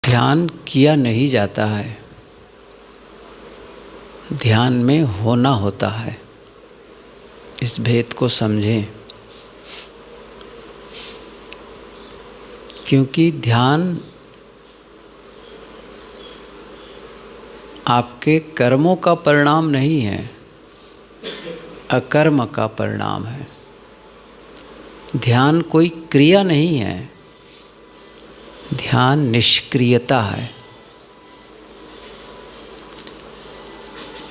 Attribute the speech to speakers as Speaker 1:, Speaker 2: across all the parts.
Speaker 1: ध्यान किया नहीं जाता है, ध्यान में होना होता है। इस भेद को समझें, क्योंकि ध्यान आपके कर्मों का परिणाम नहीं है, अकर्म का परिणाम है। ध्यान कोई क्रिया नहीं है, ध्यान निष्क्रियता है।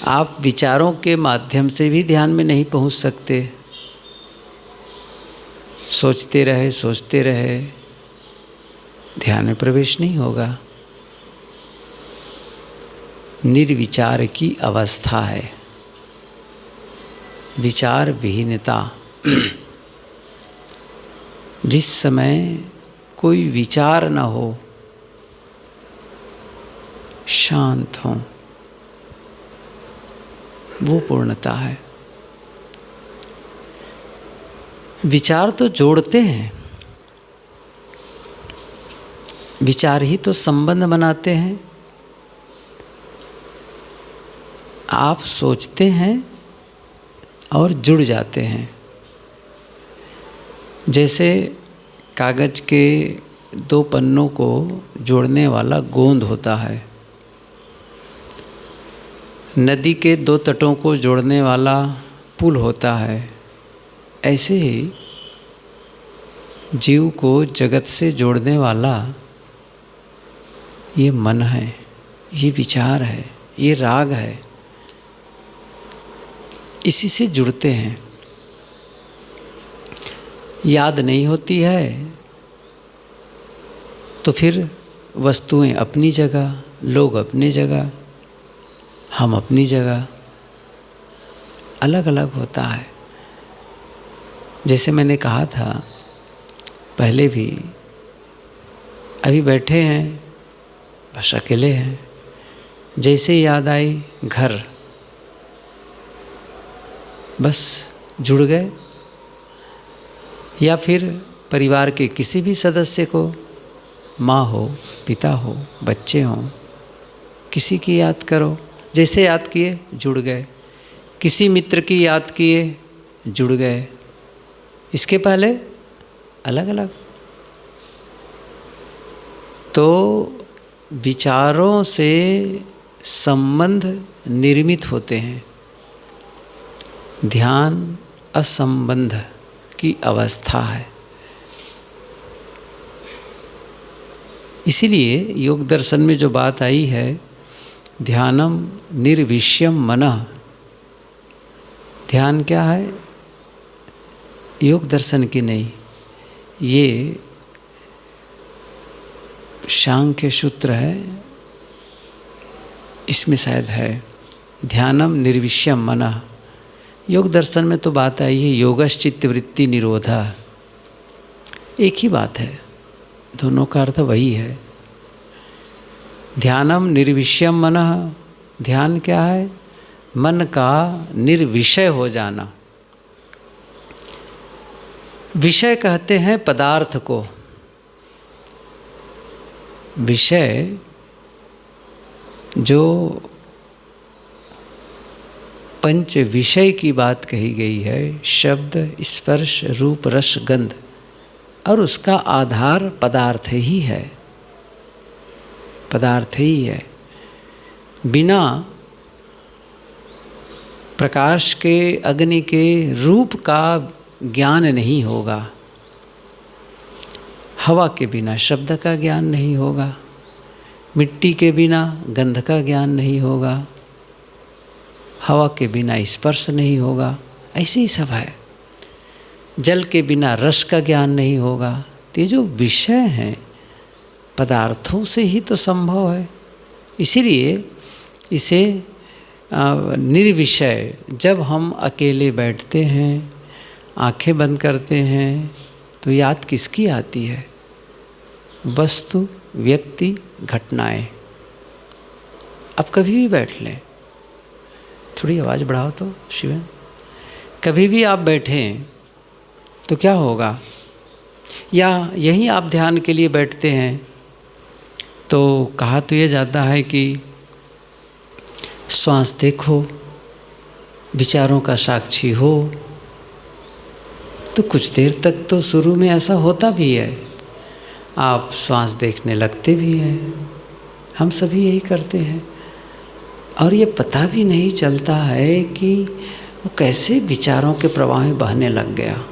Speaker 1: आप विचारों के माध्यम से भी ध्यान में नहीं पहुंच सकते। सोचते रहे ध्यान में प्रवेश नहीं होगा। निर्विचार की अवस्था है, विचार विहीनता। जिस समय कोई विचार न हो, शांत हो, वो पूर्णता है। विचार तो जोड़ते हैं, विचार ही तो संबंध बनाते हैं। आप सोचते हैं और जुड़ जाते हैं। जैसे कागज के दो पन्नों को जोड़ने वाला गोंद होता है, नदी के दो तटों को जोड़ने वाला पुल होता है, ऐसे ही जीव को जगत से जोड़ने वाला ये मन है, ये विचार है, ये राग है। इसी से जुड़ते हैं। याद नहीं होती है तो फिर वस्तुएं अपनी जगह, लोग अपनी जगह, हम अपनी जगह, अलग अलग होता है। जैसे मैंने कहा था पहले भी, अभी बैठे हैं, बस अकेले हैं, जैसे याद आई घर, बस जुड़ गए। या फिर परिवार के किसी भी सदस्य को, माँ हो, पिता हो, बच्चे हों, किसी की याद करो, जैसे याद किए जुड़ गए। किसी मित्र की याद किए जुड़ गए। इसके पहले अलग अलग। तो विचारों से संबंध निर्मित होते हैं। ध्यान असंबंध की अवस्था है। इसीलिए योग दर्शन में जो बात आई है, ध्यानम निर्विषयम मनः। ध्यान क्या है? योग दर्शन की नहीं, ये सांख्य सूत्र है, इसमें शायद है ध्यानम निर्विषयम मनः। योग दर्शन में तो बात आई है योगश्चित्त वृत्ति निरोधा। एक ही बात है, दोनों का अर्थ वही है। ध्यानम निर्विषयम मनः। ध्यान क्या है? मन का निर्विषय हो जाना। विषय कहते हैं पदार्थ को। विषय जो पंच विषय की बात कही गई है, शब्द, स्पर्श, रूप, रस, गंध, और उसका आधार पदार्थ ही है। पदार्थ ही है। बिना प्रकाश के, अग्नि के रूप का ज्ञान नहीं होगा। हवा के बिना शब्द का ज्ञान नहीं होगा। मिट्टी के बिना गंध का ज्ञान नहीं होगा। हवा के बिना स्पर्श नहीं होगा। ऐसे ही सब है। जल के बिना रस का ज्ञान नहीं होगा। तो ये जो विषय हैं पदार्थों से ही तो संभव है। इसीलिए इसे निर्विषय, जब हम अकेले बैठते हैं, आंखें बंद करते हैं, तो याद किसकी आती है? वस्तु, व्यक्ति, घटनाएं। अब कभी भी बैठ लें, थोड़ी आवाज़ बढ़ाओ तो शिवन। कभी भी आप बैठें तो क्या होगा? या यहीं आप ध्यान के लिए बैठते हैं तो कहा तो ये जाता है कि श्वास देखो, विचारों का साक्षी हो। तो कुछ देर तक तो शुरू में ऐसा होता भी है, आप श्वास देखने लगते भी हैं, हम सभी यही करते हैं, और ये पता भी नहीं चलता है कि वो कैसे विचारों के प्रवाह में बहने लग गया,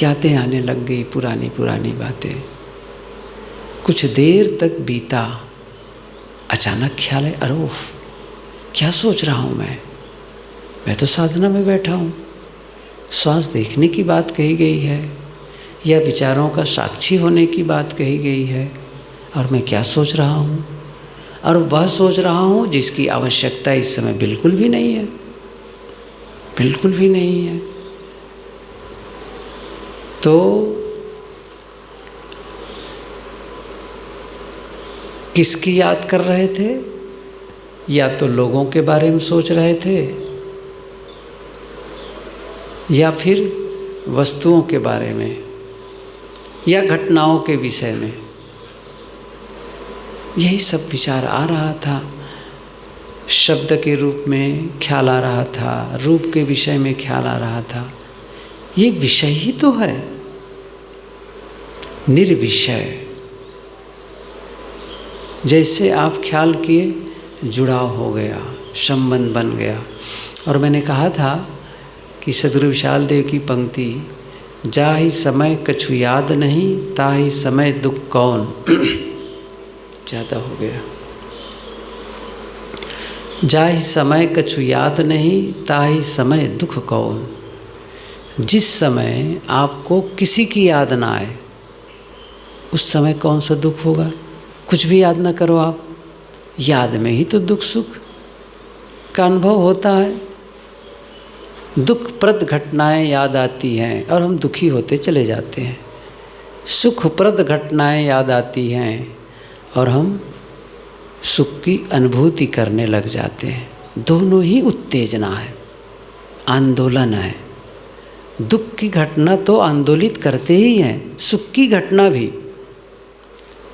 Speaker 1: यादें आने लग गई, पुरानी पुरानी बातें। कुछ देर तक बीता, अचानक ख्याल है, अरे क्या सोच रहा हूँ मैं तो साधना में बैठा हूँ, श्वास देखने की बात कही गई है या विचारों का साक्षी होने की बात कही गई है, और मैं क्या सोच रहा हूँ, और वह सोच रहा हूँ जिसकी आवश्यकता इस समय बिल्कुल भी नहीं है, बिल्कुल भी नहीं है। तो किसकी याद कर रहे थे? या तो लोगों के बारे में सोच रहे थे, या फिर वस्तुओं के बारे में, या घटनाओं के विषय में। यही सब विचार आ रहा था, शब्द के रूप में ख्याल आ रहा था, रूप के विषय में ख्याल आ रहा था। ये विषय ही तो है, निर्विषय। जैसे आप ख्याल किए, जुड़ाव हो गया, संबंध बन गया। और मैंने कहा था कि सद्गुरु विशाल देव की पंक्ति, जाहि समय कछु याद नहीं, ताहि समय दुख कौन। ज़्यादा हो गया। जाहि समय कछु याद नहीं, ताहि समय दुख कौन। जिस समय आपको किसी की याद ना आए, उस समय कौन सा दुख होगा। कुछ भी याद ना करो आप, याद में ही तो दुख सुख का अनुभव होता है। दुखप्रद घटनाएं याद आती हैं और हम दुखी होते चले जाते हैं, सुखप्रद घटनाएं याद आती हैं और हम सुख की अनुभूति करने लग जाते हैं। दोनों ही उत्तेजना है, आंदोलन है। दुख की घटना तो आंदोलित करते ही हैं, सुख की घटना भी।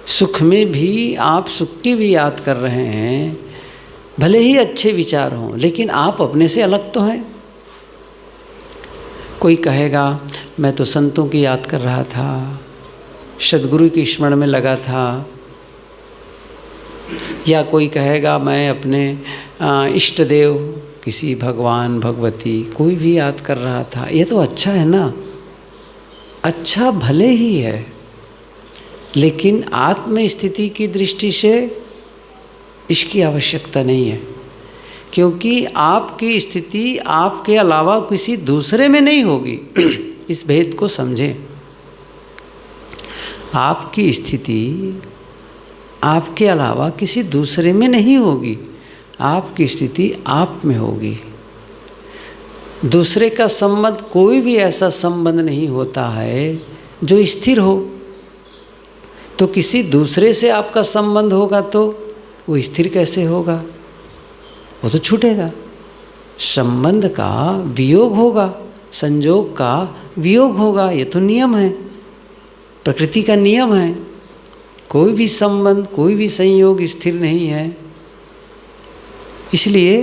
Speaker 1: सुख में भी आप सुख की भी याद कर रहे हैं, भले ही अच्छे विचार हों, लेकिन आप अपने से अलग तो हैं। कोई कहेगा मैं तो संतों की याद कर रहा था, सद्गुरु की स्मरण में लगा था, या कोई कहेगा मैं अपने इष्ट देव, किसी भगवान भगवती कोई भी याद कर रहा था। ये तो अच्छा है ना, अच्छा भले ही है, लेकिन आत्म स्थिति की दृष्टि से इसकी आवश्यकता नहीं है, क्योंकि आपकी स्थिति आपके अलावा किसी दूसरे में नहीं होगी। इस भेद को समझें। आपकी स्थिति आपके अलावा किसी दूसरे में नहीं होगी, आपकी स्थिति आप में होगी। दूसरे का संबंध, कोई भी ऐसा संबंध नहीं होता है जो स्थिर हो। तो किसी दूसरे से आपका संबंध होगा तो वो स्थिर कैसे होगा, वो तो छूटेगा। संबंध का वियोग होगा, संयोग का वियोग होगा, ये तो नियम है, प्रकृति का नियम है। कोई भी संबंध, कोई भी संयोग स्थिर नहीं है, इसलिए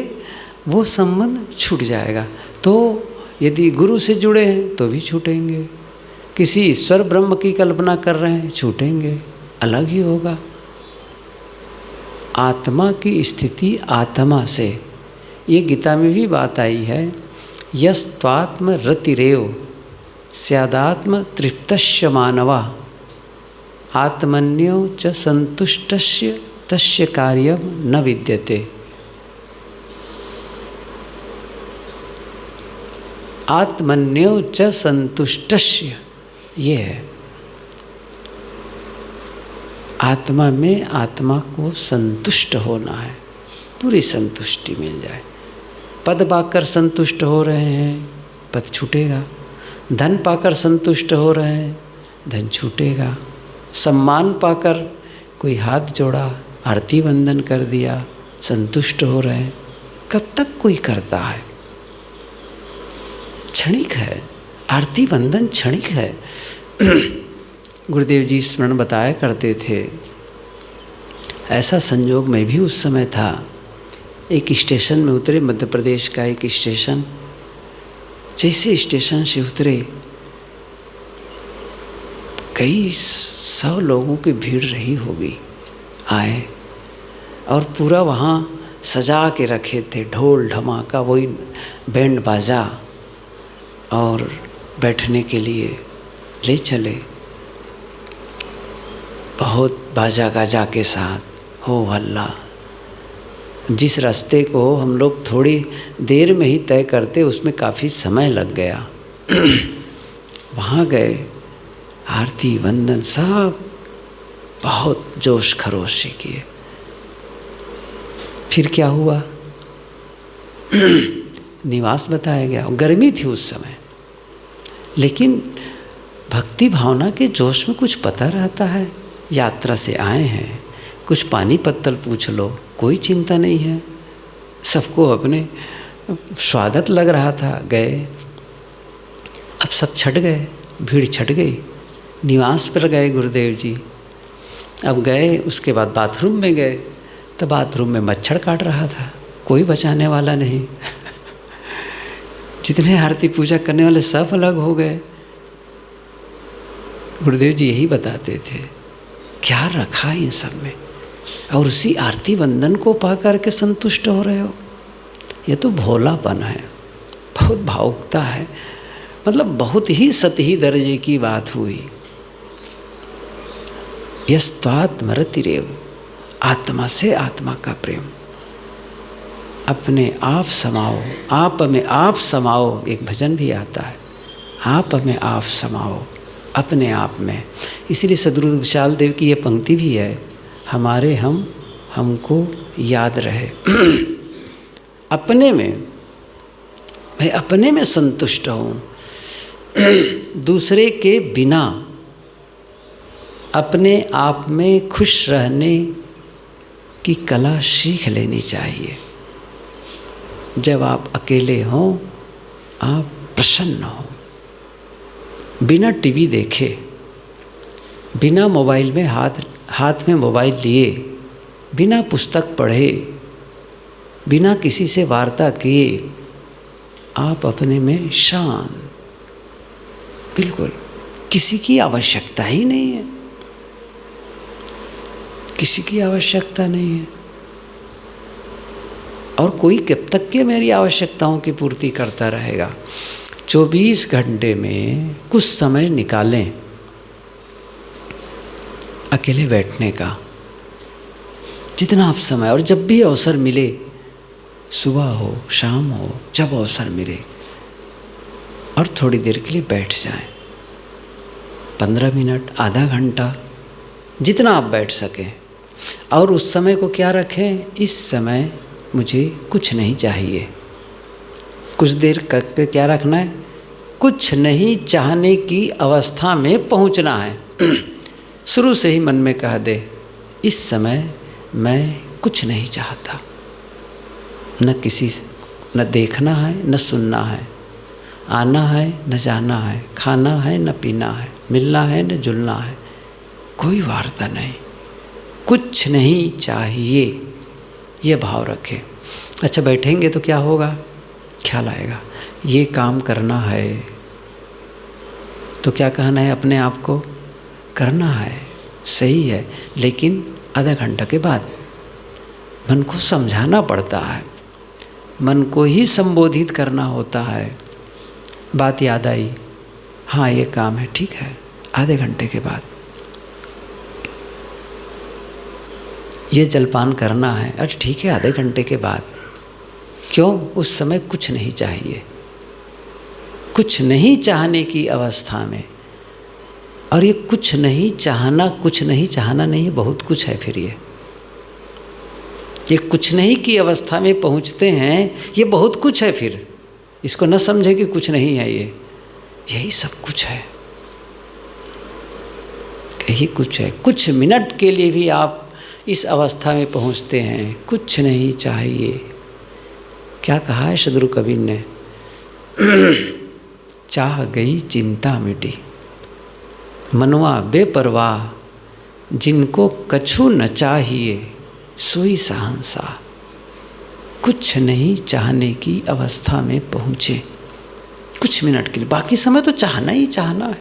Speaker 1: वो संबंध छूट जाएगा। तो यदि गुरु से जुड़े हैं तो भी छूटेंगे, किसी ईश्वर ब्रह्म की कल्पना कर रहे हैं छूटेंगे, अलग ही होगा। आत्मा की स्थिति आत्मा से, ये गीता में भी बात आई है, यस्त्वात्म रतिरेव स्यादात्म तृप्तस्य मानवा आत्मन्यो च संतुष्टस्य तस्य कार्यम न विद्यते। आत्मन्यो च संतुष्टस्य, ये है आत्मा में आत्मा को संतुष्ट होना है, पूरी संतुष्टि मिल जाए। पद पाकर संतुष्ट हो रहे हैं, पद छूटेगा। धन पाकर संतुष्ट हो रहे हैं, धन छूटेगा। सम्मान पाकर कोई हाथ जोड़ा, आरती वंदन कर दिया, संतुष्ट हो रहे हैं। कब तक कोई करता है, क्षणिक है, आरती वंदन क्षणिक है। गुरुदेव जी स्मरण बताया करते थे ऐसा संयोग में भी उस समय था। एक स्टेशन में उतरे, मध्य प्रदेश का एक स्टेशन। जैसे स्टेशन से उतरे, कई 100 लोगों की भीड़ रही होगी आए, और पूरा वहाँ सजा के रखे थे, ढोल ढमाका, वही बैंड बाजा, और बैठने के लिए ले चले। बहुत बाजा गाजा के साथ हो हल्ला। जिस रास्ते को हम लोग थोड़ी देर में ही तय करते, उसमें काफ़ी समय लग गया। वहाँ गए, आरती वंदन सब बहुत जोश खरोश से किए। फिर क्या हुआ? निवास बताया गया। गर्मी थी उस समय, लेकिन भक्ति भावना के जोश में कुछ पता रहता है। यात्रा से आए हैं, कुछ पानी पत्तल पूछ लो, कोई चिंता नहीं है। सबको अपने स्वागत लग रहा था। गए, अब सब छट गए, भीड़ छट गई। निवास पर गए गुरुदेव जी। अब गए, उसके बाद बाथरूम में गए, तो बाथरूम में मच्छर काट रहा था, कोई बचाने वाला नहीं। जितने आरती पूजा करने वाले सब अलग हो गए। गुरुदेव जी यही बताते थे, क्या रखा इन सब में, और उसी आरती वंदन को पा करके संतुष्ट हो रहे हो। ये तो भोलापन है, बहुत भावुकता है। मतलब बहुत ही सतही दर्जे की बात हुई। यस्त्वात्मरतिरेव, आत्मा से आत्मा का प्रेम। अपने आप समाओ, आप में आप समाओ। एक भजन भी आता है, आप में आप समाओ, अपने आप में। इसलिए सद्गुरु विशाल देव की ये पंक्ति भी है, हमारे हम हमको याद रहे। अपने में, मैं अपने में संतुष्ट हूँ। दूसरे के बिना अपने आप में खुश रहने की कला सीख लेनी चाहिए। जब आप अकेले हों, आप प्रसन्न हो, बिना टीवी देखे, बिना मोबाइल में हाथ में मोबाइल लिए, बिना पुस्तक पढ़े, बिना किसी से वार्ता किए, आप अपने में शांत, बिल्कुल किसी की आवश्यकता ही नहीं है, किसी की आवश्यकता नहीं है। और कोई कब तक के मेरी आवश्यकताओं की पूर्ति करता रहेगा। 24 घंटे में कुछ समय निकालें अकेले बैठने का, जितना आप समय, और जब भी अवसर मिले, सुबह हो शाम हो, जब अवसर मिले, और थोड़ी देर के लिए बैठ जाएं। 15 मिनट, आधा घंटा, जितना आप बैठ सकें। और उस समय को क्या रखें? इस समय मुझे कुछ नहीं चाहिए। कुछ देर करके क्या रखना है? कुछ नहीं चाहने की अवस्था में पहुंचना है। शुरू से ही मन में कह दे, इस समय मैं कुछ नहीं चाहता। न किसी, न देखना है, न सुनना है, आना है न जाना है, खाना है न पीना है, मिलना है न जुलना है, कोई वार्ता नहीं, कुछ नहीं चाहिए, ये भाव रखें। अच्छा, बैठेंगे तो क्या होगा? ख्याल आएगा, ये काम करना है, तो क्या कहना है अपने आप को? करना है, सही है, लेकिन आधा घंटा के बाद मन को समझाना पड़ता है, मन को ही संबोधित करना होता है। बात याद आई, हाँ ये काम है, ठीक है, आधे घंटे के बाद ये जलपान करना है, अच्छा ठीक है, आधे घंटे के बाद। क्यों? उस समय कुछ नहीं चाहिए, कुछ नहीं चाहने की अवस्था में। और ये कुछ नहीं चाहना, कुछ नहीं चाहना नहीं है, बहुत कुछ है। फिर ये कुछ नहीं की अवस्था में पहुंचते हैं, ये बहुत कुछ है। फिर इसको न समझे कि कुछ नहीं है, ये यही सब कुछ है, यही कुछ है। कुछ मिनट के लिए भी आप इस अवस्था में पहुंचते हैं, कुछ नहीं चाहिए। क्या कहा है सद्गुरु कबीर ने? चाह गई चिंता मिटी, मनवा बेपरवाह, जिनको कछु न चाहिए सोई शहंशाह, कुछ नहीं चाहने की अवस्था में पहुँचे कुछ मिनट के लिए। बाकी समय तो चाहना ही चाहना है,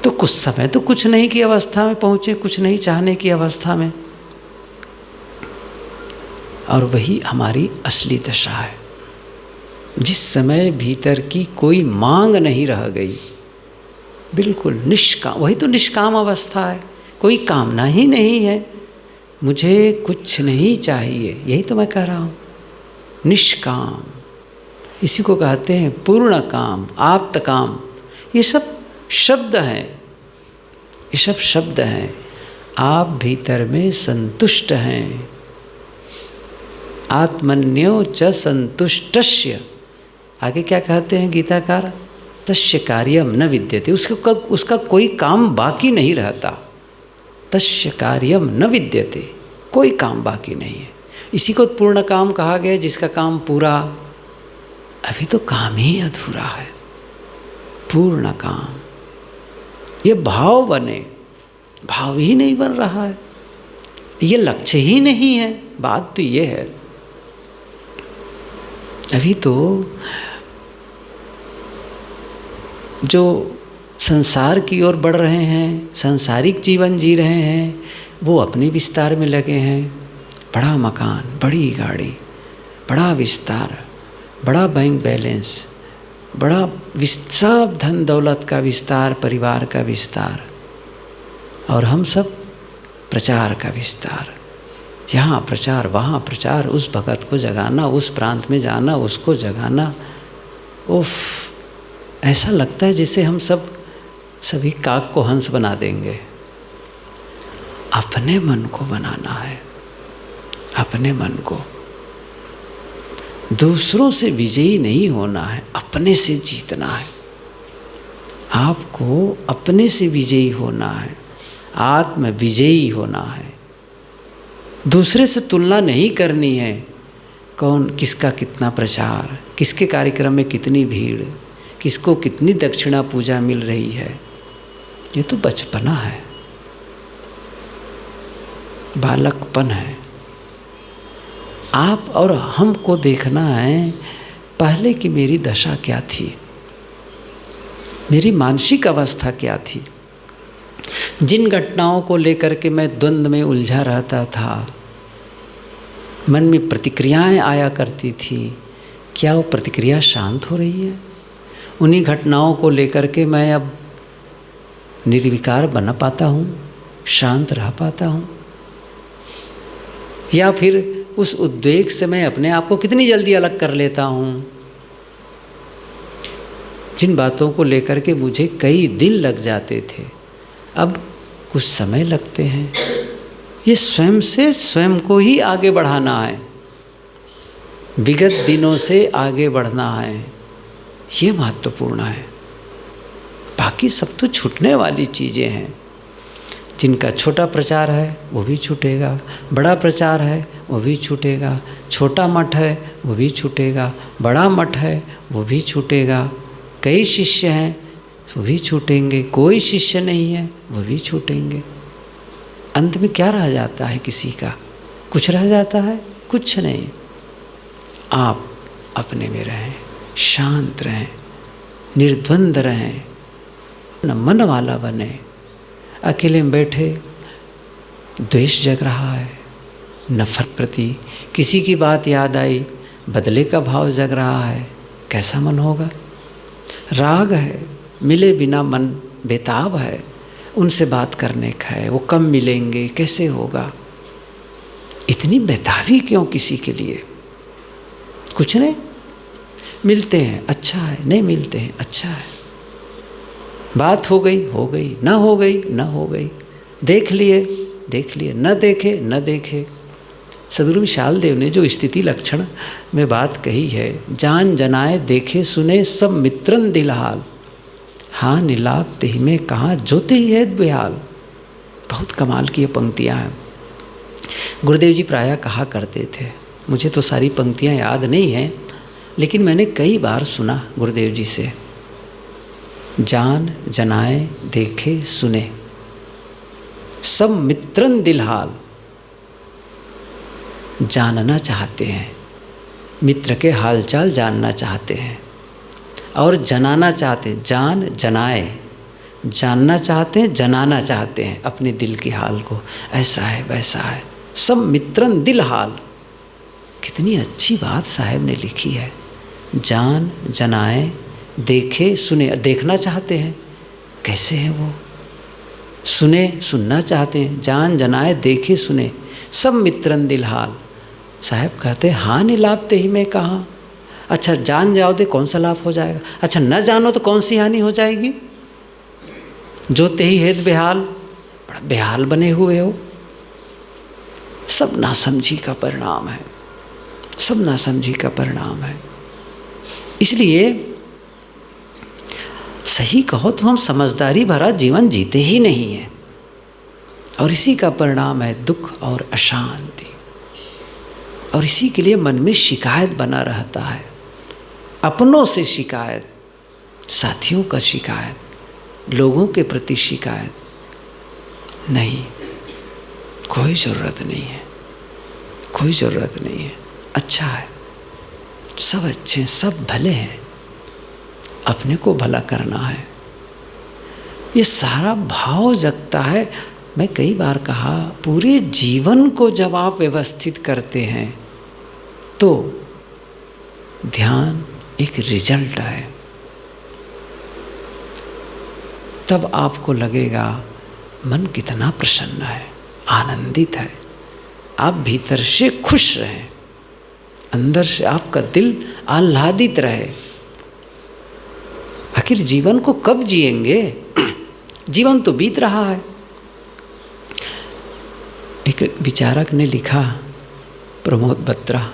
Speaker 1: तो कुछ समय तो कुछ नहीं की अवस्था में पहुँचे, कुछ नहीं चाहने की अवस्था में। और वही हमारी असली दशा है, जिस समय भीतर की कोई मांग नहीं रह गई, बिल्कुल निष्काम, वही तो निष्काम अवस्था है। कोई कामना ही नहीं है, मुझे कुछ नहीं चाहिए, यही तो मैं कह रहा हूँ, निष्काम। इसी को कहते हैं पूर्ण काम, आप्त काम। ये सब शब्द हैं, ये सब शब्द हैं। आप भीतर में संतुष्ट हैं। आत्मन्यो च संतुष्टस्य, आगे क्या कहते हैं गीताकार, तस्य कार्यम न विद्यते, उसका कोई काम बाकी नहीं रहता। तस्य कार्यम न विद्यते, कोई काम बाकी नहीं है। इसी को पूर्ण काम कहा गया, जिसका काम पूरा, अभी तो काम ही अधूरा है। पूर्ण काम, ये भाव बने, भाव ही नहीं बन रहा है, ये लक्ष्य ही नहीं है। बात तो ये है, अभी तो जो संसार की ओर बढ़ रहे हैं, सांसारिक जीवन जी रहे हैं, वो अपने विस्तार में लगे हैं। बड़ा मकान, बड़ी गाड़ी, बड़ा विस्तार, बड़ा बैंक बैलेंस, बड़ा सब धन दौलत का विस्तार, परिवार का विस्तार, और हम सब प्रचार का विस्तार। यहाँ प्रचार, वहाँ प्रचार, उस भगत को जगाना, उस प्रांत में जाना, उसको जगाना। उफ, ऐसा लगता है जैसे हम सभी काक को हंस बना देंगे। अपने मन को बनाना है, अपने मन को। दूसरों से विजयी नहीं होना है, अपने से जीतना है। आपको अपने से विजयी होना है, आत्म विजयी होना है। दूसरे से तुलना नहीं करनी है, कौन किसका कितना प्रचार, किसके कार्यक्रम में कितनी भीड़, किसको कितनी दक्षिणा पूजा मिल रही है। ये तो बचपना है, बालकपन है। आप और हमको देखना है पहले की मेरी दशा क्या थी, मेरी मानसिक अवस्था क्या थी। जिन घटनाओं को लेकर के मैं द्वंद्व में उलझा रहता था, मन में प्रतिक्रियाएं आया करती थी, क्या वो प्रतिक्रिया शांत हो रही है? उन्हीं घटनाओं को लेकर के मैं अब निर्विकार बन पाता हूँ, शांत रह पाता हूँ? या फिर उस उद्वेग से मैं अपने आप को कितनी जल्दी अलग कर लेता हूँ? जिन बातों को लेकर के मुझे कई दिन लग जाते थे, अब कुछ समय लगते हैं। ये स्वयं से स्वयं को ही आगे बढ़ाना है, विगत दिनों से आगे बढ़ना है, ये महत्वपूर्ण है। बाकी सब तो छूटने वाली चीज़ें हैं। जिनका छोटा प्रचार है वो भी छूटेगा, बड़ा प्रचार है वो भी छूटेगा, छोटा मठ है वो भी छूटेगा, बड़ा मठ है वो भी छूटेगा, कई शिष्य हैं वो भी छूटेंगे, कोई शिष्य नहीं है वो भी छूटेंगे। अंत में क्या रह जाता है किसी का? कुछ रह जाता है? कुछ नहीं। आप अपने में रहें, शांत रहें, निर्द्वंद रहें, न मन वाला बने। अकेले में बैठे द्वेष जग रहा है, नफरत प्रति, किसी की बात याद आई बदले का भाव जग रहा है, कैसा मन होगा? राग है, मिले बिना मन बेताब है, उनसे बात करने का है, वो कम मिलेंगे, कैसे होगा? इतनी बेताबी क्यों किसी के लिए? कुछ नहीं, मिलते हैं अच्छा है, नहीं मिलते हैं अच्छा है, बात हो गई, ना हो गई, ना हो गई, देख लिए, न देखे, न देखे। सदगुरु विशाल देव ने जो स्थिति लक्षण में बात कही है, जान जनाए देखे सुने सब मित्रन दिलहाल, हाँ नीलाप तेहि में कहाँ ज्योति है बेहाल। बहुत कमाल की ये पंक्तियाँ हैं। गुरुदेव जी प्रायः कहा करते थे, मुझे तो सारी पंक्तियाँ याद नहीं हैं, लेकिन मैंने कई बार सुना गुरुदेव जी से, जान जनाए देखे सुने सब मित्रन दिलहाल, जानना चाहते हैं, मित्र के हालचाल जानना चाहते हैं और जनाना चाहते हैं, जान जनाए, जानना चाहते हैं, जनाना चाहते हैं अपने दिल की हाल को, ऐसा है वैसा है, सब मित्रन दिल हाल। कितनी अच्छी बात साहब ने लिखी है। जान जनाए, देखे सुने, देखना चाहते हैं कैसे हैं वो, सुने सुनना चाहते हैं, जान जनाए देखे सुने, सब मित्रन दिल हाल। साहब कहते हैं हाँ नहीं लाभते ही मैं कहाँ। अच्छा जान जाओ तो कौन सा लाभ हो जाएगा, अच्छा न जानो तो कौन सी हानि हो जाएगी। जो तेही हेत बेहाल, बड़ा बेहाल बने हुए हो। सब नासमझी का परिणाम है, सब नासमझी का परिणाम है। इसलिए सही कहो तो हम समझदारी भरा जीवन जीते ही नहीं हैं, और इसी का परिणाम है दुख और अशांति। और इसी के लिए मन में शिकायत बना रहता है, अपनों से शिकायत, साथियों का शिकायत, लोगों के प्रति शिकायत। नहीं, कोई ज़रूरत नहीं है, कोई ज़रूरत नहीं है। अच्छा है, सब अच्छे हैं, सब भले हैं, अपने को भला करना है, ये सारा भाव जगता है। मैं कई बार कहा, पूरे जीवन को जब आप व्यवस्थित करते हैं तो ध्यान एक रिजल्ट है। तब आपको लगेगा मन कितना प्रसन्न है, आनंदित है, आप भीतर से खुश रहें, अंदर से आपका दिल आह्लादित रहे। आखिर जीवन को कब जिएंगे, जीवन तो बीत रहा है। एक विचारक ने लिखा, प्रमोद बत्रा,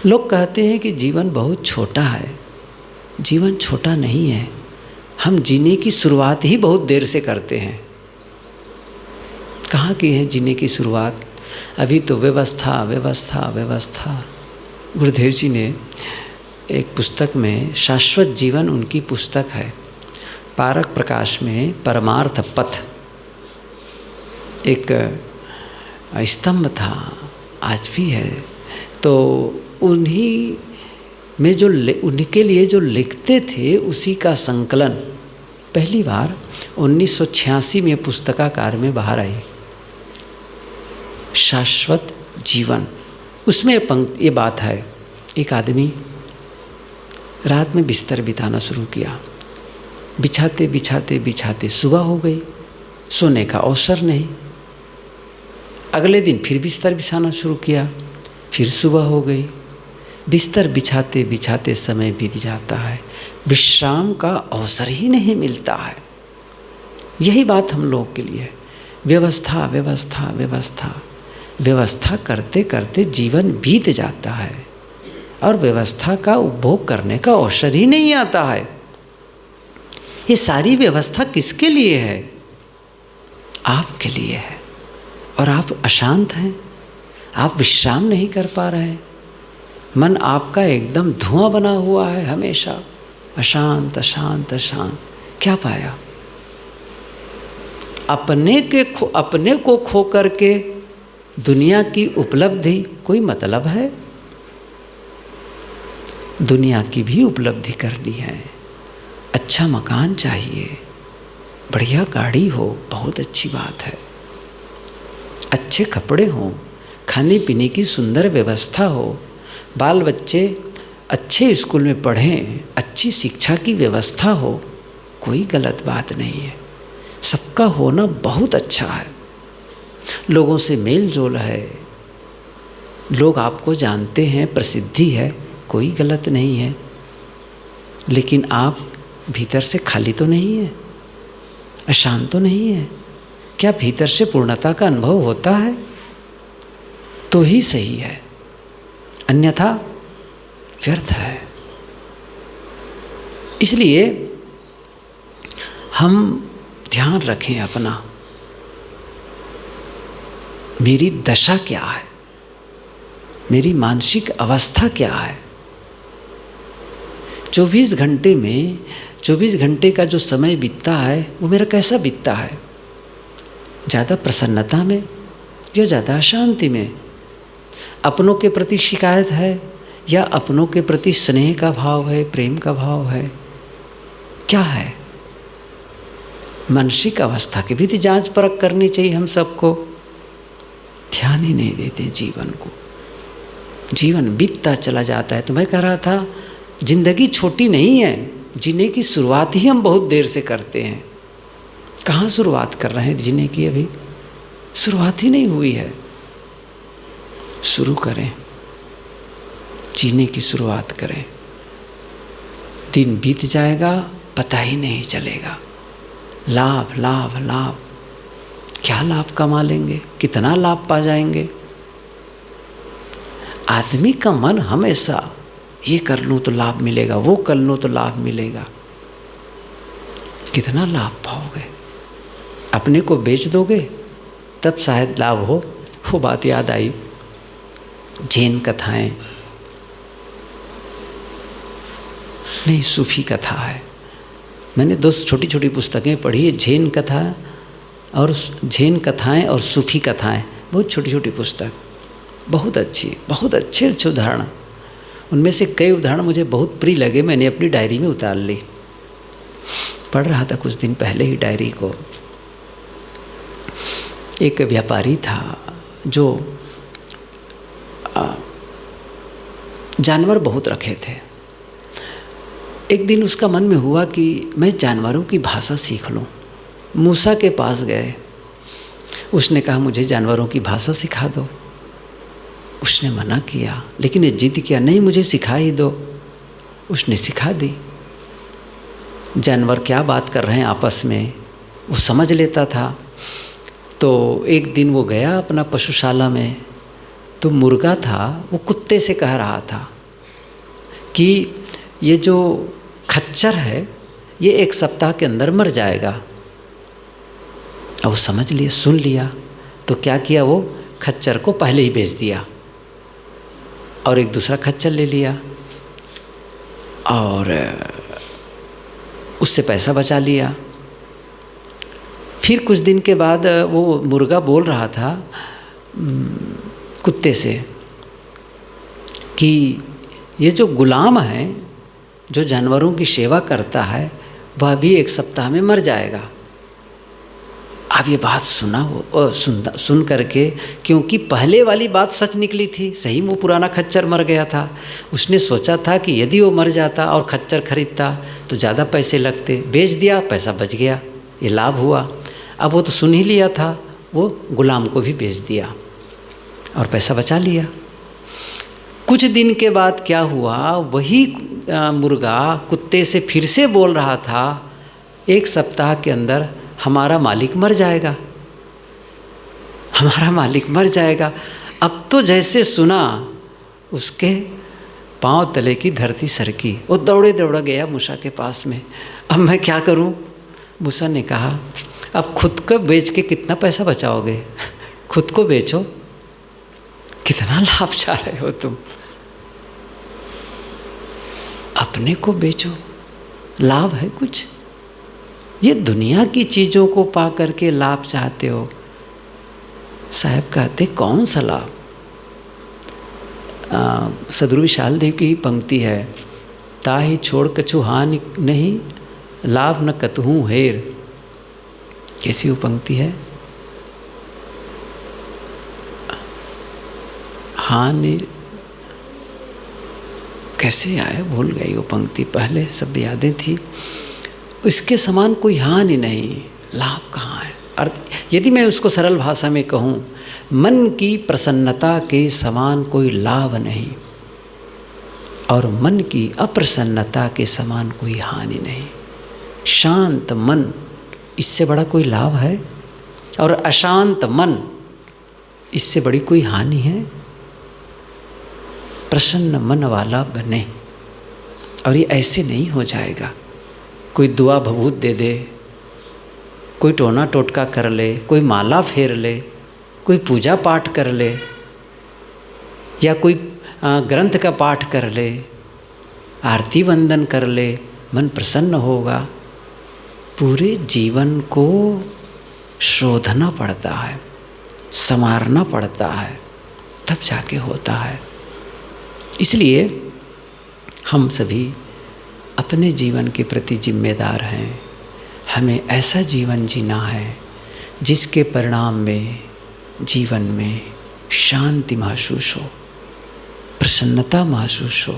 Speaker 1: लोग कहते हैं कि जीवन बहुत छोटा है। जीवन छोटा नहीं है, हम जीने की शुरुआत ही बहुत देर से करते हैं। कहाँ की है जीने की शुरुआत, अभी तो व्यवस्था व्यवस्था व्यवस्था। गुरुदेव जी ने एक पुस्तक में, शाश्वत जीवन उनकी पुस्तक है, पारक प्रकाश में परमार्थ पथ एक स्तंभ था, आज भी है। तो उन्हीं में जो उनके लिए जो लिखते थे उसी का संकलन पहली बार 1986 में पुस्तकाकार में बाहर आई, शाश्वत जीवन। उसमें ये बात है, एक आदमी रात में बिस्तर बिछाना शुरू किया, बिछाते बिछाते बिछाते सुबह हो गई, सोने का अवसर नहीं। अगले दिन फिर बिस्तर बिछाना शुरू किया, फिर सुबह हो गई। बिस्तर बिछाते बिछाते समय बीत जाता है, विश्राम का अवसर ही नहीं मिलता है। यही बात हम लोग के लिए, व्यवस्था व्यवस्था व्यवस्था व्यवस्था करते करते जीवन बीत जाता है और व्यवस्था का उपभोग करने का अवसर ही नहीं आता है। ये सारी व्यवस्था किसके लिए है? आपके लिए है। और आप अशांत हैं, आप विश्राम नहीं कर पा रहे हैं, मन आपका एकदम धुआं बना हुआ है, हमेशा अशांत अशांत अशांत। क्या पाया? अपने को खो करके दुनिया की उपलब्धि कोई मतलब है? दुनिया की भी उपलब्धि करनी है। अच्छा मकान चाहिए, बढ़िया गाड़ी हो, बहुत अच्छी बात है, अच्छे कपड़े हों, खाने पीने की सुंदर व्यवस्था हो, बाल बच्चे अच्छे स्कूल में पढ़ें, अच्छी शिक्षा की व्यवस्था हो, कोई गलत बात नहीं है। सबका होना बहुत अच्छा है, लोगों से मेल जोल है, लोग आपको जानते हैं, प्रसिद्धि है, कोई गलत नहीं है। लेकिन आप भीतर से खाली तो नहीं है, अशांत तो नहीं है। क्या भीतर से पूर्णता का अनुभव होता है तो ही सही है, अन्यथा व्यर्थ है। इसलिए हम ध्यान रखें अपना, मेरी दशा क्या है, मेरी मानसिक अवस्था क्या है। 24 घंटे में 24 घंटे का जो समय बीतता है वो मेरा कैसा बीतता है? ज़्यादा प्रसन्नता में या ज़्यादा अशांति में? अपनों के प्रति शिकायत है या अपनों के प्रति स्नेह का भाव है, प्रेम का भाव है, क्या है? मानसिक अवस्था की भी जांच परख करनी चाहिए हम सबको। ध्यान ही नहीं देते जीवन को, जीवन बीतता चला जाता है। तो मैं कह रहा था जिंदगी छोटी नहीं है, जीने की शुरुआत ही हम बहुत देर से करते हैं। कहाँ शुरुआत कर रहे हैं जीने की? अभी शुरुआत ही नहीं हुई है। शुरू करें, जीने की शुरुआत करें। दिन बीत जाएगा, पता ही नहीं चलेगा। लाभ लाभ लाभ, क्या लाभ कमा लेंगे, कितना लाभ पा जाएंगे। आदमी का मन हमेशा ये कर लूँ तो लाभ मिलेगा, वो कर लूँ तो लाभ मिलेगा। कितना लाभ पाओगे? अपने को बेच दोगे तब शायद लाभ हो। वो बात याद आई, जैन कथाएं नहीं, सूफी कथा है। मैंने 2 छोटी छोटी पुस्तकें पढ़ी है, जैन कथाएं और सूफी कथाएं, बहुत छोटी छोटी पुस्तक, बहुत अच्छी, बहुत अच्छे अच्छे उदाहरण। उनमें से कई उदाहरण मुझे बहुत प्रिय लगे, मैंने अपनी डायरी में उतार ली। पढ़ रहा था कुछ दिन पहले ही डायरी को। एक व्यापारी था जो जानवर बहुत रखे थे। एक दिन उसका मन में हुआ कि मैं जानवरों की भाषा सीख लूं। मूसा के पास गए, उसने कहा मुझे जानवरों की भाषा सिखा दो। उसने मना किया, लेकिन ये जिद किया, नहीं मुझे सिखा ही दो। उसने सिखा दी। जानवर क्या बात कर रहे हैं आपस में वो समझ लेता था। तो एक दिन वो गया अपना पशुशाला में, तो मुर्गा था वो कुत्ते से कह रहा था कि ये जो खच्चर है ये 1 सप्ताह के अंदर मर जाएगा। अब वो समझ लिया, सुन लिया, तो क्या किया, वो खच्चर को पहले ही बेच दिया और एक दूसरा खच्चर ले लिया और उससे पैसा बचा लिया। फिर कुछ दिन के बाद वो मुर्गा बोल रहा था कुत्ते से कि ये जो गुलाम है, जो जानवरों की सेवा करता है, वह भी 1 सप्ताह में मर जाएगा। अब ये बात सुन करके, क्योंकि पहले वाली बात सच निकली थी, सही वो पुराना खच्चर मर गया था। उसने सोचा था कि यदि वो मर जाता और खच्चर खरीदता तो ज़्यादा पैसे लगते, बेच दिया, पैसा बच गया, ये लाभ हुआ। अब वो तो सुन ही लिया था, वो गुलाम को भी बेच दिया और पैसा बचा लिया। कुछ दिन के बाद क्या हुआ, वही मुर्गा कुत्ते से फिर से बोल रहा था 1 सप्ताह के अंदर हमारा मालिक मर जाएगा, हमारा मालिक मर जाएगा। अब तो जैसे सुना उसके पांव तले की धरती सरकी। वो दौड़े दौड़ा गया मूसा के पास में। अब मैं क्या करूं? मूसा ने कहा अब खुद को बेच के कितना पैसा बचाओगे? खुद को बेचो, कितना लाभ चाह रहे हो तुम? अपने को बेचो, लाभ है कुछ? ये दुनिया की चीज़ों को पा करके लाभ चाहते हो। साहब कहते कौन सा लाभ? सदगुरु विशाल देव की पंक्ति है, ताहि छोड़ कछु हानि नहीं, लाभ न कतहूँ हेर। कैसी वो पंक्ति है? हानि कैसे आए, भूल गई वो पंक्ति, पहले सब यादें थी। इसके समान कोई हानि नहीं, लाभ कहाँ है? अर्थ यदि मैं उसको सरल भाषा में कहूँ, मन की प्रसन्नता के समान कोई लाभ नहीं और मन की अप्रसन्नता के समान कोई हानि नहीं। शांत मन, इससे बड़ा कोई लाभ है? और अशांत मन, इससे बड़ी कोई हानि है? प्रसन्न मन वाला बने। और ये ऐसे नहीं हो जाएगा। कोई दुआ भभूत दे दे, कोई टोना टोटका कर ले, कोई माला फेर ले, कोई पूजा पाठ कर ले या कोई ग्रंथ का पाठ कर ले, आरती वंदन कर ले, मन प्रसन्न होगा। पूरे जीवन को शोधना पड़ता है, संवारना पड़ता है, तब जाके होता है। इसलिए हम सभी अपने जीवन के प्रति जिम्मेदार हैं। हमें ऐसा जीवन जीना है जिसके परिणाम में जीवन में शांति महसूस हो, प्रसन्नता महसूस हो,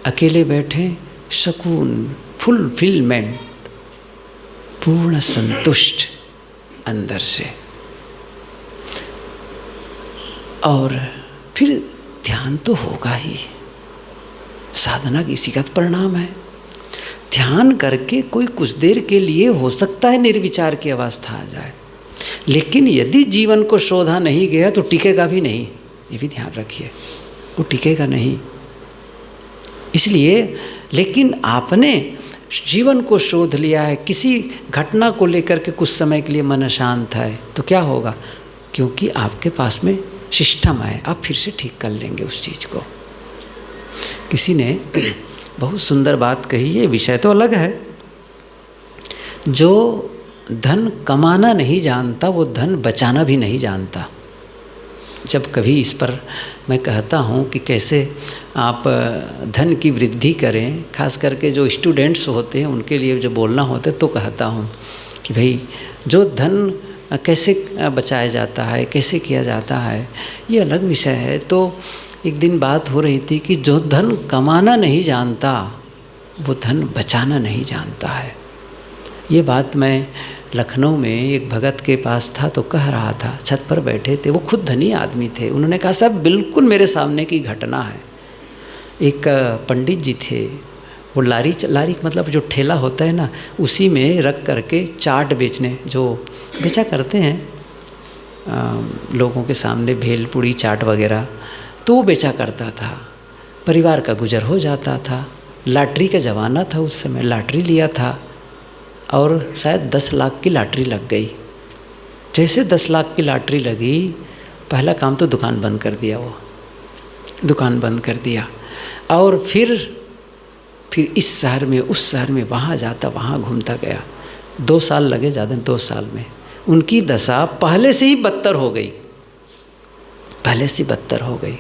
Speaker 1: अकेले बैठे सुकून, फुलफिलमेंट, पूर्ण संतुष्ट अंदर से। और फिर ध्यान तो होगा ही, साधना की इसी का परिणाम है। ध्यान करके कोई कुछ देर के लिए हो सकता है निर्विचार की अवस्था आ जाए, लेकिन यदि जीवन को शोधा नहीं गया तो टिकेगा भी नहीं, ये भी ध्यान रखिए, वो टिकेगा नहीं। इसलिए लेकिन आपने जीवन को शोध लिया है, किसी घटना को लेकर के कुछ समय के लिए मन शांत है, तो क्या होगा? क्योंकि आपके पास में सिस्टम है, आप फिर से ठीक कर लेंगे उस चीज़ को। किसी ने बहुत सुंदर बात कही, ये विषय तो अलग है। जो धन कमाना नहीं जानता वो धन बचाना भी नहीं जानता। जब कभी इस पर मैं कहता हूँ कि कैसे आप धन की वृद्धि करें, खास करके जो स्टूडेंट्स होते हैं उनके लिए जो बोलना होता है, तो कहता हूँ कि भाई जो धन कैसे बचाया जाता है, कैसे किया जाता है, ये अलग विषय है। तो एक दिन बात हो रही थी कि जो धन कमाना नहीं जानता वो धन बचाना नहीं जानता है। ये बात मैं लखनऊ में एक भगत के पास था तो कह रहा था, छत पर बैठे थे, वो खुद धनी आदमी थे। उन्होंने कहा साहब बिल्कुल मेरे सामने की घटना है। एक पंडित जी थे, वो लारी मतलब जो ठेला होता है ना, उसी में रख करके चाट बेचने, जो बेचा करते हैं लोगों के सामने, भेल पूड़ी चाट वगैरह, तो वो बेचा करता था। परिवार का गुजर हो जाता था। लॉटरी का ज़माना था उस समय, लॉटरी लिया था और शायद 10 लाख की लॉटरी लग गई। जैसे 10 लाख की लॉटरी लगी, पहला काम तो दुकान बंद कर दिया, वो दुकान बंद कर दिया। और फिर इस शहर में उस शहर में, वहाँ जाता वहाँ घूमता गया। 2 साल लगे, ज़्यादा 2 साल में उनकी दशा पहले से ही बदतर हो गई, पहले से बदतर हो गई।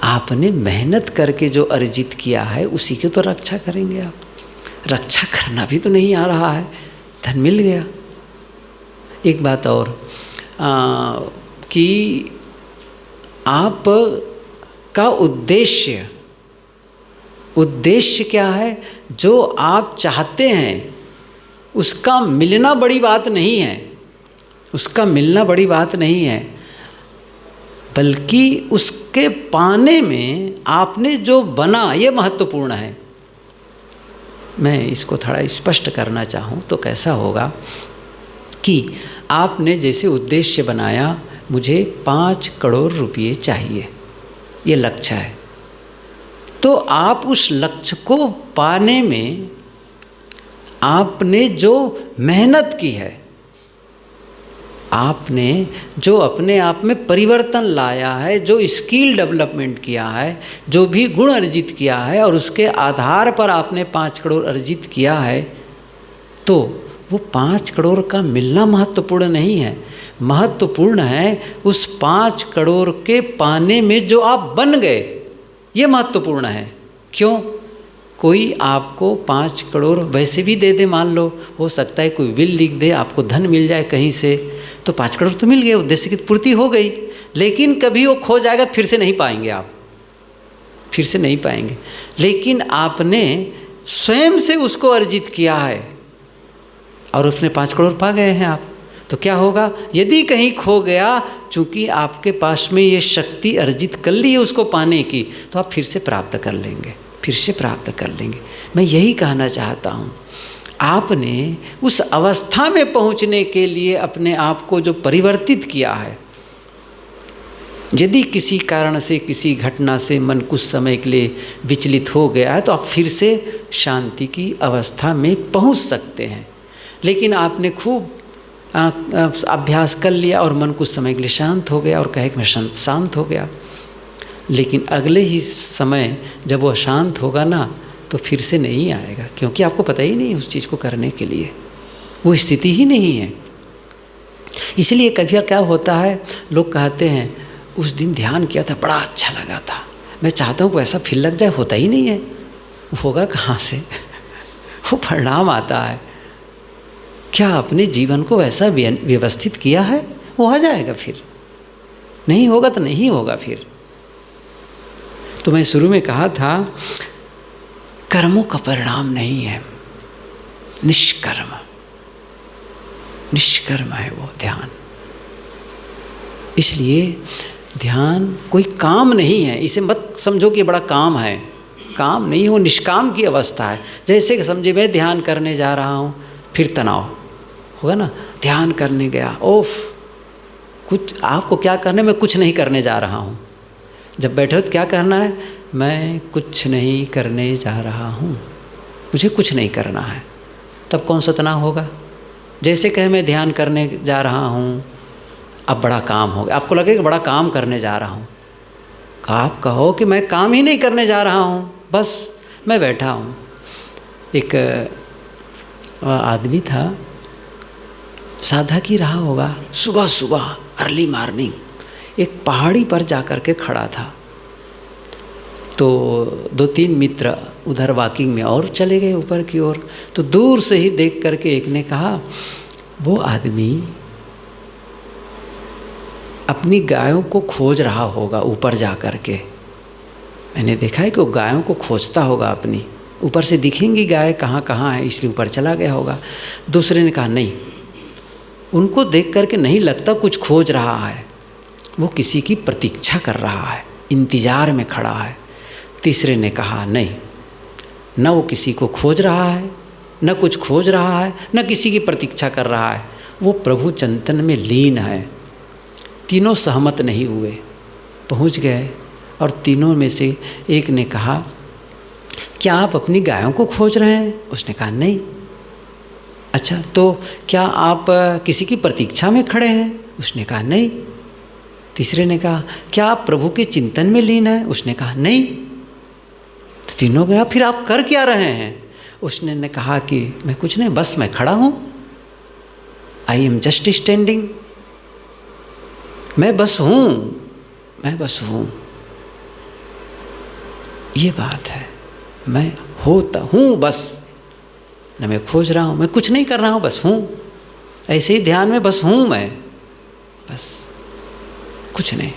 Speaker 1: आपने मेहनत करके जो अर्जित किया है उसी की तो रक्षा करेंगे आप। रक्षा करना भी तो नहीं आ रहा है, धन मिल गया। एक बात और कि आप का उद्देश्य क्या है, जो आप चाहते हैं उसका मिलना बड़ी बात नहीं है, उसका मिलना बड़ी बात नहीं है, बल्कि उसके पाने में आपने जो बना ये महत्वपूर्ण है। मैं इसको थोड़ा स्पष्ट करना चाहूँ तो कैसा होगा कि आपने जैसे उद्देश्य बनाया, मुझे 5 करोड़ रुपये चाहिए, ये लक्ष्य है। तो आप उस लक्ष्य को पाने में आपने जो मेहनत की है, आपने जो अपने आप में परिवर्तन लाया है, जो स्किल डेवलपमेंट किया है, जो भी गुण अर्जित किया है, और उसके आधार पर आपने 5 करोड़ अर्जित किया है, तो वो 5 करोड़ का मिलना महत्वपूर्ण नहीं है। महत्वपूर्ण है उस 5 करोड़ के पाने में जो आप बन गए, ये महत्वपूर्ण है। क्यों? कोई आपको 5 करोड़ वैसे भी दे दे, मान लो, हो सकता है कोई विल लिख दे, आपको धन मिल जाए कहीं से, तो 5 करोड़ तो मिल गए, उद्देश्य की पूर्ति हो गई। लेकिन कभी वो खो जाएगा, फिर से नहीं पाएंगे आप, फिर से नहीं पाएंगे। लेकिन आपने स्वयं से उसको अर्जित किया है और उसमें 5 करोड़ पा गए हैं आप, तो क्या होगा? यदि कहीं खो गया, चूँकि आपके पास में ये शक्ति अर्जित कर ली है उसको पाने की, तो आप फिर से प्राप्त कर लेंगे, फिर से प्राप्त कर लेंगे। मैं यही कहना चाहता हूँ, आपने उस अवस्था में पहुँचने के लिए अपने आप को जो परिवर्तित किया है, यदि किसी कारण से, किसी घटना से मन कुछ समय के लिए विचलित हो गया है, तो आप फिर से शांति की अवस्था में पहुँच सकते हैं। लेकिन आपने खूब अभ्यास कर लिया और मन कुछ समय के लिए शांत हो गया और कहे कि मैं शांत हो गया, लेकिन अगले ही समय जब वह शांत होगा ना, तो फिर से नहीं आएगा, क्योंकि आपको पता ही नहीं उस चीज़ को करने के लिए, वो स्थिति ही नहीं है। इसलिए कभी क्या होता है, लोग कहते हैं उस दिन ध्यान किया था, बड़ा अच्छा लगा था। मैं चाहता हूँ कि ऐसा फिर लग जाए, होता ही नहीं है। होगा कहाँ से? वो परिणाम आता है। क्या अपने जीवन को ऐसा व्यवस्थित किया है, वो आ जाएगा। फिर नहीं होगा तो नहीं होगा। फिर तो मैं शुरू में कहा था, कर्मों का परिणाम नहीं है, निष्कर्म, निष्कर्म है वो ध्यान। इसलिए ध्यान कोई काम नहीं है, इसे मत समझो कि बड़ा काम है। काम नहीं, वो निष्काम की अवस्था है। जैसे कि समझे मैं ध्यान करने जा रहा हूँ, फिर तनाव होगा ना। ध्यान करने गया, ओफ, कुछ आपको क्या करना है? मैं कुछ नहीं करने जा रहा हूँ। जब बैठे हो तो क्या करना है? मैं कुछ नहीं करने जा रहा हूँ, मुझे कुछ नहीं करना है। तब कौन सा तनाव होगा? जैसे कहे मैं ध्यान करने जा रहा हूँ, अब बड़ा काम हो गया, आपको लगेगा बड़ा काम करने जा रहा हूँ। आप कहो कि मैं काम ही नहीं करने जा रहा हूँ, बस मैं बैठा हूँ। एक आदमी था, साधक ही रहा होगा, सुबह सुबह अर्ली मॉर्निंग एक पहाड़ी पर जा कर के खड़ा था। तो 2-3 मित्र उधर वॉकिंग में और चले गए ऊपर की ओर। तो दूर से ही देख करके एक ने कहा, वो आदमी अपनी गायों को खोज रहा होगा ऊपर जा कर के। मैंने देखा है कि वो गायों को खोजता होगा अपनी, ऊपर से दिखेंगी गाय कहाँ कहाँ है, इसलिए ऊपर चला गया होगा। दूसरे ने कहा नहीं, उनको देख करके नहीं लगता कुछ खोज रहा है, वो किसी की प्रतीक्षा कर रहा है, इंतज़ार में खड़ा है। तीसरे ने कहा नहीं, न वो किसी को खोज रहा है, न कुछ खोज रहा है, न किसी की प्रतीक्षा कर रहा है, वो प्रभु चिंतन में लीन है। तीनों सहमत नहीं हुए, पहुंच गए। और तीनों में से एक ने कहा, क्या आप अपनी गायों को खोज रहे हैं? उसने कहा नहीं। अच्छा, तो क्या आप किसी की प्रतीक्षा में खड़े हैं? उसने कहा नहीं। तीसरे ने कहा, क्या आप प्रभु के चिंतन में लीन हैं? उसने कहा नहीं। तो तीनों ने कहा, फिर आप कर क्या रहे हैं? उसने ने कहा कि मैं कुछ नहीं, बस मैं खड़ा हूँ, आई एम जस्ट स्टैंडिंग, मैं बस हूँ, मैं बस हूँ। ये बात है, मैं होता हूँ बस, न मैं खोज रहा हूँ, मैं कुछ नहीं कर रहा हूँ, बस हूँ। ऐसे ही ध्यान में बस हूँ मैं, बस कुछ नहीं।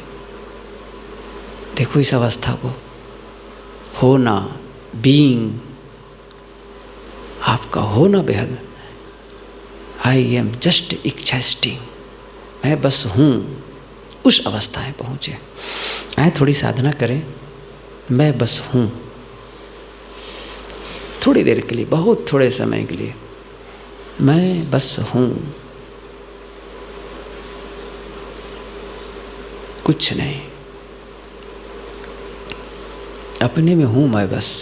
Speaker 1: देखो इस अवस्था को, होना, बीइंग, आपका होना बेहद, आई एम जस्ट एक्जिस्टिंग, मैं बस हूँ, उस अवस्थाएं पहुँचे। आए थोड़ी साधना करें, मैं बस हूँ, थोड़ी देर के लिए, बहुत थोड़े समय के लिए, मैं बस हूँ, कुछ नहीं, अपने में हूँ मैं बस।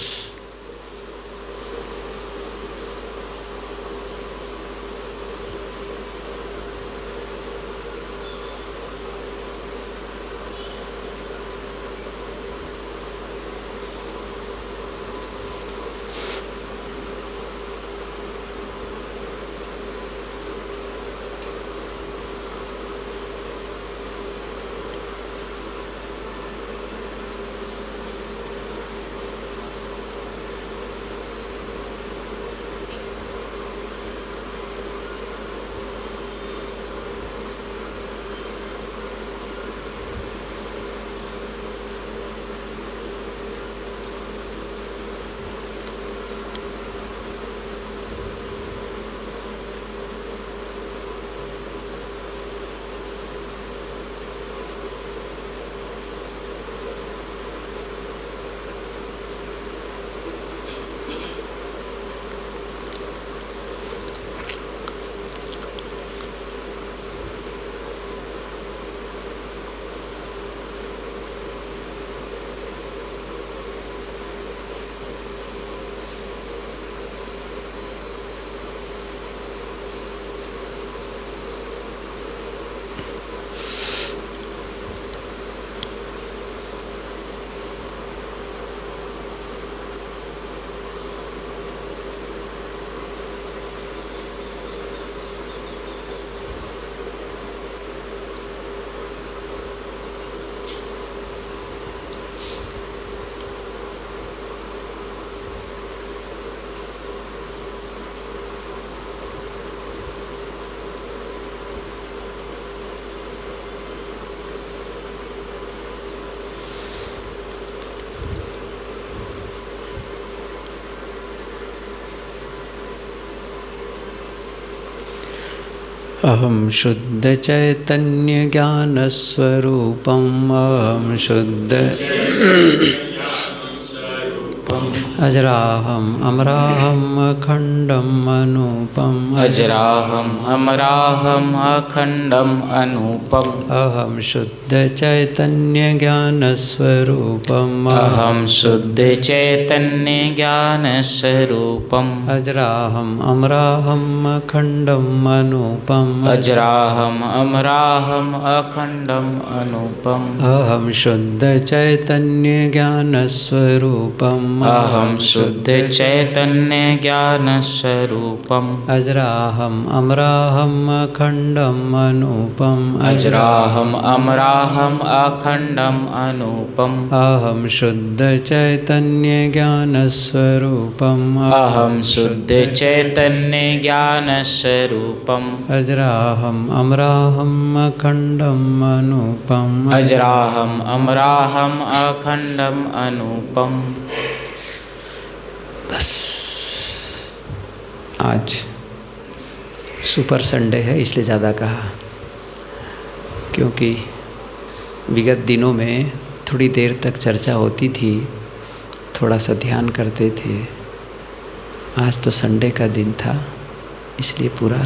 Speaker 1: अहम शुद्ध चैतन्य ज्ञान स्वरूपम अहम शुद्ध अजराहम अमराहम अखंडम अनूपम
Speaker 2: अजराहम अमराहम अखंडम अनूपम
Speaker 1: अहम शुद्ध चैतन्य ज्ञान स्वरूपम
Speaker 2: अहम शुद्ध चैतन्य ज्ञान स्वरूपम
Speaker 1: अजराहम अमराहम अखंडम अनूपम
Speaker 2: अजराहम अमराहम अखंडम अनूपम
Speaker 1: अहम शुद्ध चैतन्य ज्ञान स्वरूपम
Speaker 2: अहम शुद्ध चैतन्य ज्ञान स्वरूपम
Speaker 1: अजराहम अमराहम अखंडम अनूपम
Speaker 2: अजराहम अमराहम अखंडम अनूपम
Speaker 1: अहम शुद्ध चैतन्य ज्ञान स्वरूपम
Speaker 2: अहम शुद्ध चैतन्य ज्ञान स्वरूपम
Speaker 1: अजराहम अमराहम अखंडम अनूपम
Speaker 2: अजराहम अमराहम अखंडम अनूपम।
Speaker 1: बस आज सुपर संडे है इसलिए ज़्यादा कहा, क्योंकि विगत दिनों में थोड़ी देर तक चर्चा होती थी, थोड़ा सा ध्यान करते थे। आज तो संडे का दिन था इसलिए पूरा